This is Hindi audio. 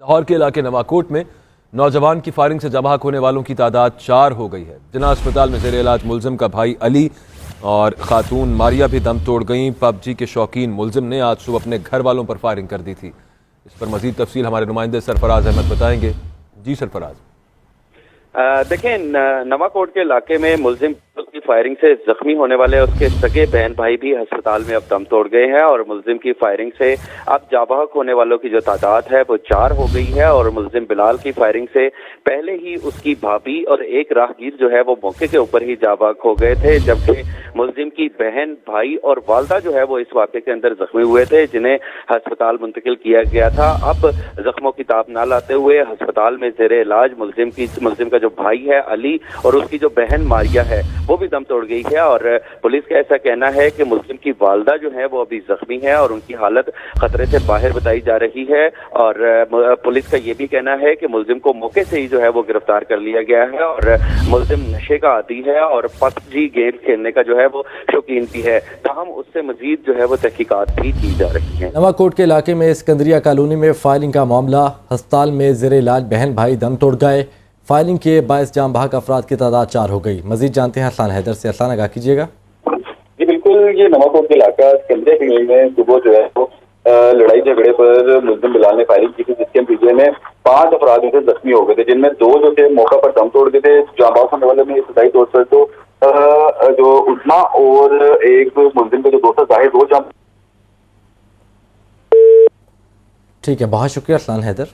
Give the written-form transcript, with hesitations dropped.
लाहौर के इलाके नवाकोट में नौजवान की फायरिंग से जबाहक होने वालों की तादाद 4 हो गई है। जिना अस्पताल में जेर इलाज मुलजिम का भाई अली और खातून मारिया भी दम तोड़ गईं। पबजी के शौकीन मुलजिम ने आज सुबह अपने घर वालों पर फायरिंग कर दी थी। इस पर मजीद तफसील हमारे नुमाइंदे सरफराज अहमद बताएंगे। जी सरफराज। देखें, नवाकोट के इलाके में मुलजिम की फायरिंग से जख्मी होने वाले उसके सगे बहन भाई भी अस्पताल में अब दम तोड़ गए हैं और मुलजिम की फायरिंग से अब जाबाहक होने वालों की जो तादाद है वो 4 हो गई है। और मुलजिम बिलाल की फायरिंग से पहले ही उसकी भाभी और एक राहगीर जो है वो मौके के ऊपर ही जाबाहक हो गए थे, जबकि मुलजिम की बहन, भाई और वालदा जो है वो इस वाक़े के अंदर जख्मी हुए थे, जिन्हें अस्पताल मुंतकिल किया गया था। अब जख्मों की ताब ना लाते हुए अस्पताल में जेर इलाज मुलजिम का जो भाई है अली और उसकी जो बहन मारिया है वो भी दम तोड़ गई है। और पुलिस का ऐसा कहना है कि मुलजिम की वालदा जो है वो अभी जख्मी है और उनकी हालत खतरे से बाहर बताई जा रही है। और पुलिस का ये भी कहना है कि मुलजिम को मौके से ही जो है वो गिरफ्तार कर लिया गया है और मुलजिम नशे का आदी है और पबजी गेम खेलने का जो है वो शौकीन भी है। ताहम उससे मजीद जो है वो तहकीकात भी की जा रही है। नवाकोट के इलाके में सिकंदरिया कॉलोनी में फायरिंग का मामला। अस्पताल में जेर इलाज बहन भाई दम तोड़ गए। फायरिंग के बायस जाम बहक अफराद की तादाद 4 हो गई। मजीद जानते हैं हसन हैदर से। हसन आगाह कीजिएगा। जी बिल्कुल, ये नवाकोट के इलाका सिकंदरिया कॉलोनी में सुबह जो है वो लड़ाई झगड़े पर मुलजिम बिलाल ने फायरिंग की थी, जिसके नतीजे में 5 अफराद से जख्मी हो गए थे, जिनमें 2 जो थे मौका पर दम तोड़ गए थे। जाबाज होने वाले में इब्तदाई तौर पर तो जो उस्मा और एक मुलजिम के जो दोस्त जाहिर 2 ठीक है, बहुत शुक्रिया हसन हैदर।